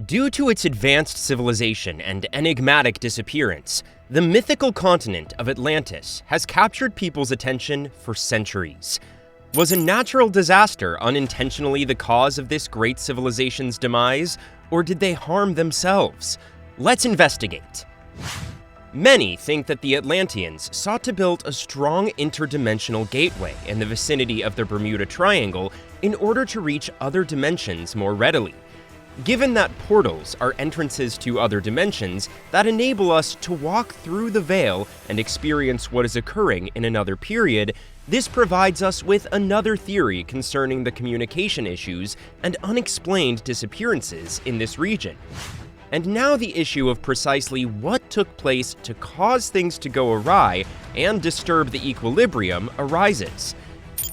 Due to its advanced civilization and enigmatic disappearance, the mythical continent of Atlantis has captured people's attention for centuries. Was a natural disaster unintentionally the cause of this great civilization's demise, or did they harm themselves? Let's investigate. Many think that the Atlanteans sought to build a strong interdimensional gateway in the vicinity of the Bermuda Triangle in order to reach other dimensions more readily. Given that portals are entrances to other dimensions that enable us to walk through the veil and experience what is occurring in another period, this provides us with another theory concerning the communication issues and unexplained disappearances in this region. And now the issue of precisely what took place to cause things to go awry and disturb the equilibrium arises.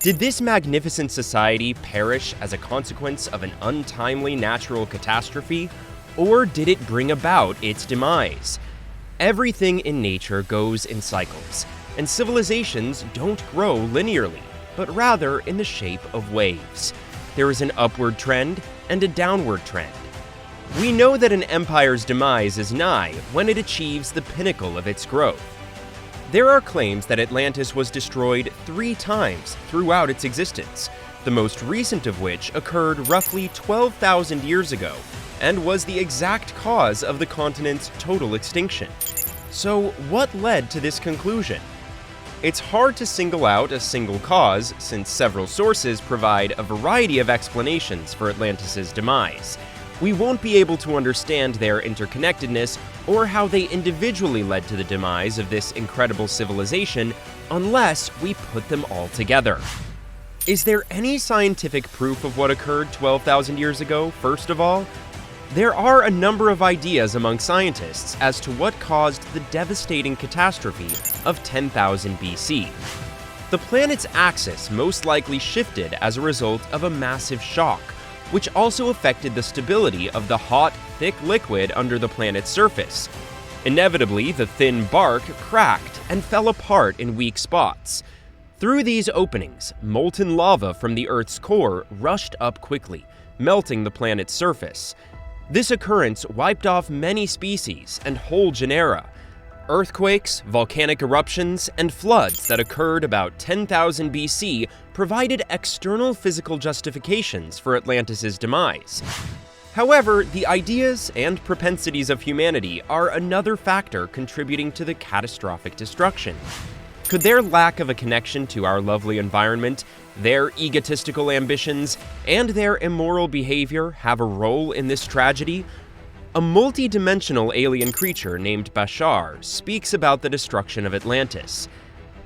Did this magnificent society perish as a consequence of an untimely natural catastrophe, or did it bring about its demise? Everything in nature goes in cycles, and civilizations don't grow linearly, but rather in the shape of waves. There is an upward trend and a downward trend. We know that an empire's demise is nigh when it achieves the pinnacle of its growth. There are claims that Atlantis was destroyed 3 times throughout its existence, the most recent of which occurred roughly 12,000 years ago, and was the exact cause of the continent's total extinction. So, what led to this conclusion? It's hard to single out a single cause, since several sources provide a variety of explanations for Atlantis' demise. We won't be able to understand their interconnectedness or how they individually led to the demise of this incredible civilization unless we put them all together. Is there any scientific proof of what occurred 12,000 years ago, first of all? There are a number of ideas among scientists as to what caused the devastating catastrophe of 10,000 BC. The planet's axis most likely shifted as a result of a massive shock, which also affected the stability of the hot, thick liquid under the planet's surface. Inevitably, the thin bark cracked and fell apart in weak spots. Through these openings, molten lava from the Earth's core rushed up quickly, melting the planet's surface. This occurrence wiped off many species and whole genera. Earthquakes, volcanic eruptions, and floods that occurred about 10,000 BC provided external physical justifications for Atlantis' demise. However, the ideas and propensities of humanity are another factor contributing to the catastrophic destruction. Could their lack of a connection to our lovely environment, their egotistical ambitions, and their immoral behavior have a role in this tragedy? A multi-dimensional alien creature named Bashar speaks about the destruction of Atlantis.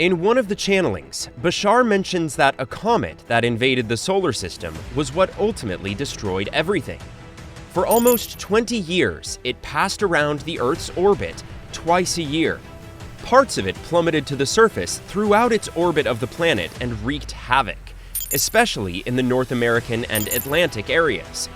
In one of the channelings, Bashar mentions that a comet that invaded the solar system was what ultimately destroyed everything. For almost 20 years, it passed around the Earth's orbit twice a year. Parts of it plummeted to the surface throughout its orbit of the planet and wreaked havoc, especially in the North American and Atlantic areas.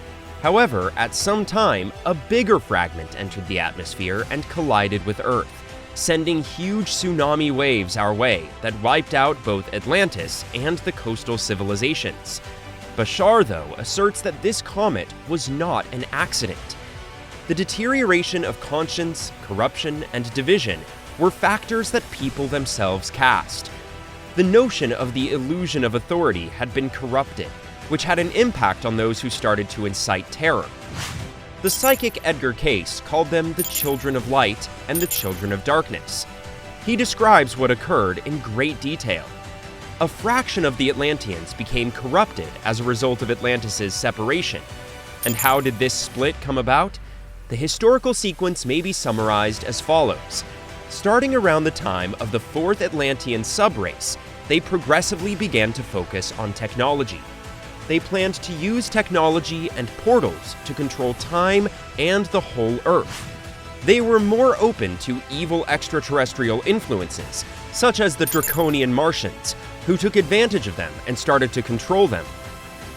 However, at some time, a bigger fragment entered the atmosphere and collided with Earth, sending huge tsunami waves our way that wiped out both Atlantis and the coastal civilizations. Bashar, though, asserts that this comet was not an accident. The deterioration of conscience, corruption, and division were factors that people themselves cast. The notion of the illusion of authority had been corrupted, which had an impact on those who started to incite terror. The psychic Edgar Cayce called them the children of light and the children of darkness. He describes what occurred in great detail. A fraction of the Atlanteans became corrupted as a result of Atlantis' separation. And how did this split come about? The historical sequence may be summarized as follows. Starting around the time of the 4th Atlantean subrace, they progressively began to focus on technology. They planned to use technology and portals to control time and the whole Earth. They were more open to evil extraterrestrial influences, such as the draconian Martians, who took advantage of them and started to control them.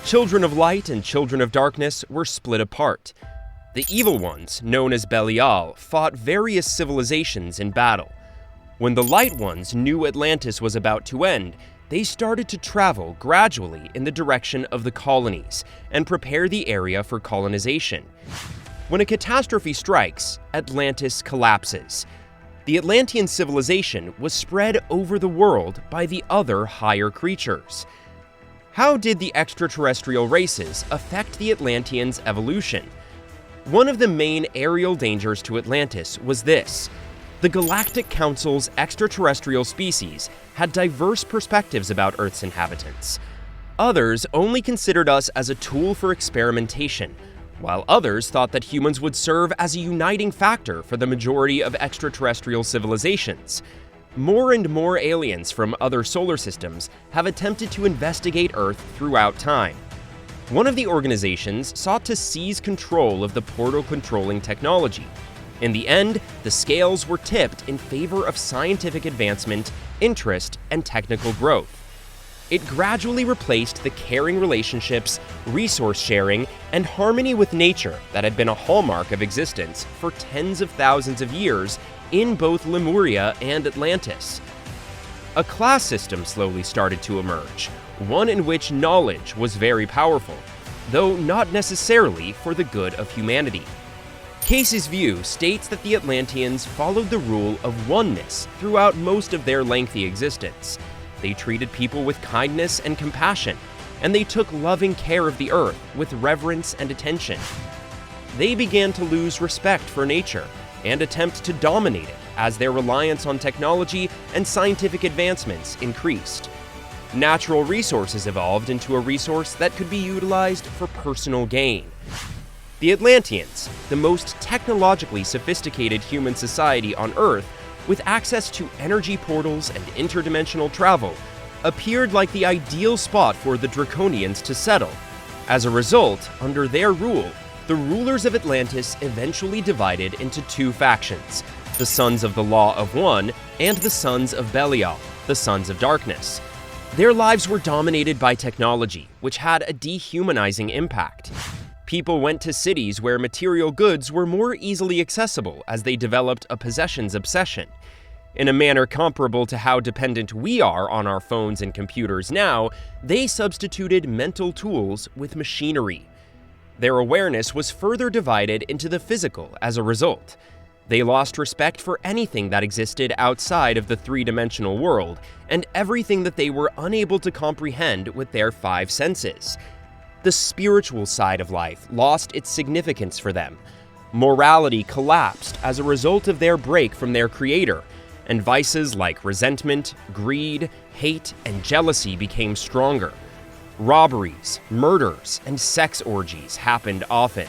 Children of light and children of darkness were split apart. The evil ones, known as Belial, fought various civilizations in battle. When the light ones knew Atlantis was about to end, they started to travel gradually in the direction of the colonies and prepare the area for colonization. When a catastrophe strikes, Atlantis collapses. The Atlantean civilization was spread over the world by the other higher creatures. How did the extraterrestrial races affect the Atlanteans' evolution? One of the main aerial dangers to Atlantis was this: the Galactic Council's extraterrestrial species had diverse perspectives about Earth's inhabitants. Others only considered us as a tool for experimentation, while others thought that humans would serve as a uniting factor for the majority of extraterrestrial civilizations. More and more aliens from other solar systems have attempted to investigate Earth throughout time. One of the organizations sought to seize control of the portal-controlling technology. In the end, the scales were tipped in favor of scientific advancement, interest, and technical growth. It gradually replaced the caring relationships, resource sharing, and harmony with nature that had been a hallmark of existence for tens of thousands of years in both Lemuria and Atlantis. A class system slowly started to emerge, one in which knowledge was very powerful, though not necessarily for the good of humanity. Case's view states that the Atlanteans followed the rule of oneness throughout most of their lengthy existence. They treated people with kindness and compassion, and they took loving care of the Earth with reverence and attention. They began to lose respect for nature and attempt to dominate it as their reliance on technology and scientific advancements increased. Natural resources evolved into a resource that could be utilized for personal gain. The Atlanteans, the most technologically sophisticated human society on Earth, with access to energy portals and interdimensional travel, appeared like the ideal spot for the Draconians to settle. As a result, under their rule, the rulers of Atlantis eventually divided into two factions: the Sons of the Law of One and the Sons of Belial, the Sons of Darkness. Their lives were dominated by technology, which had a dehumanizing impact. People went to cities where material goods were more easily accessible as they developed a possessions obsession. In a manner comparable to how dependent we are on our phones and computers now, they substituted mental tools with machinery. Their awareness was further divided into the physical as a result. They lost respect for anything that existed outside of the three-dimensional world, and everything that they were unable to comprehend with their five senses. The spiritual side of life lost its significance for them. Morality collapsed as a result of their break from their creator, and vices like resentment, greed, hate, and jealousy became stronger. Robberies, murders, and sex orgies happened often.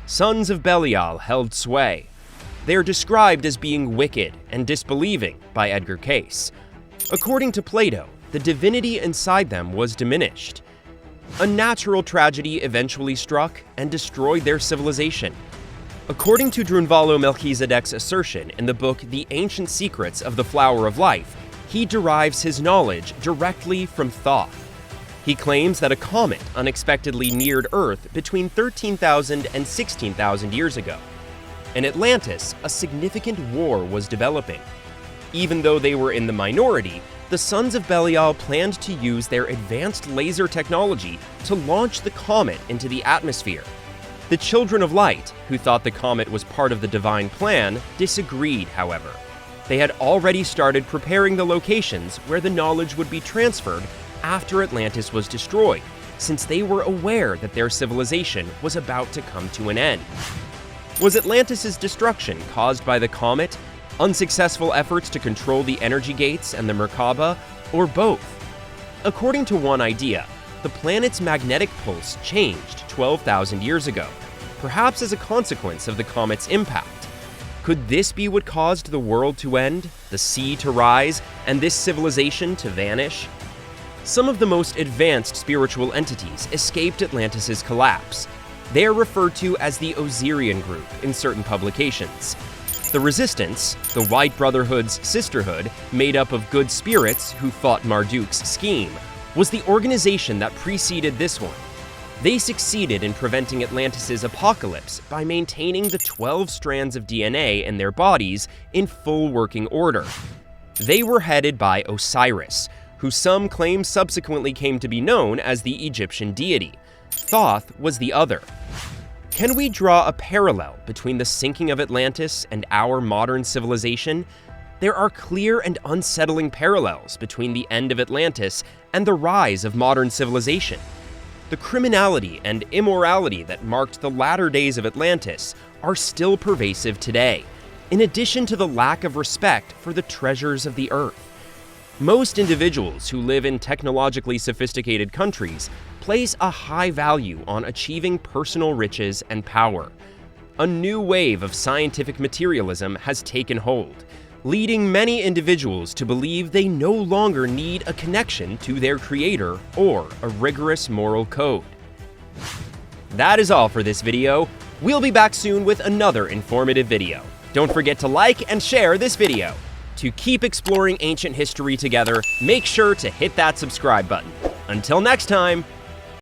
Sons of Belial held sway. They are described as being wicked and disbelieving by Edgar Cayce. According to Plato, the divinity inside them was diminished. A natural tragedy eventually struck and destroyed their civilization. According to Drunvalo Melchizedek's assertion in the book The Ancient Secrets of the Flower of Life, he derives his knowledge directly from Thoth. He claims that a comet unexpectedly neared Earth between 13,000 and 16,000 years ago. In Atlantis, a significant war was developing. Even though they were in the minority, the Sons of Belial planned to use their advanced laser technology to launch the comet into the atmosphere. The Children of Light, who thought the comet was part of the divine plan, disagreed, however. They had already started preparing the locations where the knowledge would be transferred after Atlantis was destroyed, since they were aware that their civilization was about to come to an end. Was Atlantis' destruction caused by the comet, unsuccessful efforts to control the energy gates and the Merkaba, or both? According to one idea, the planet's magnetic pulse changed 12,000 years ago, perhaps as a consequence of the comet's impact. Could this be what caused the world to end, the sea to rise, and this civilization to vanish? Some of the most advanced spiritual entities escaped Atlantis' collapse. They are referred to as the Osirian group in certain publications. The Resistance, the White Brotherhood's sisterhood, made up of good spirits who fought Marduk's scheme, was the organization that preceded this one. They succeeded in preventing Atlantis' apocalypse by maintaining the 12 strands of DNA in their bodies in full working order. They were headed by Osiris, who some claim subsequently came to be known as the Egyptian deity. Thoth was the other. Can we draw a parallel between the sinking of Atlantis and our modern civilization? There are clear and unsettling parallels between the end of Atlantis and the rise of modern civilization. The criminality and immorality that marked the latter days of Atlantis are still pervasive today, in addition to the lack of respect for the treasures of the earth. Most individuals who live in technologically sophisticated countries place a high value on achieving personal riches and power. A new wave of scientific materialism has taken hold, leading many individuals to believe they no longer need a connection to their creator or a rigorous moral code. That is all for this video. We'll be back soon with another informative video. Don't forget to like and share this video. To keep exploring ancient history together, make sure to hit that subscribe button. Until next time,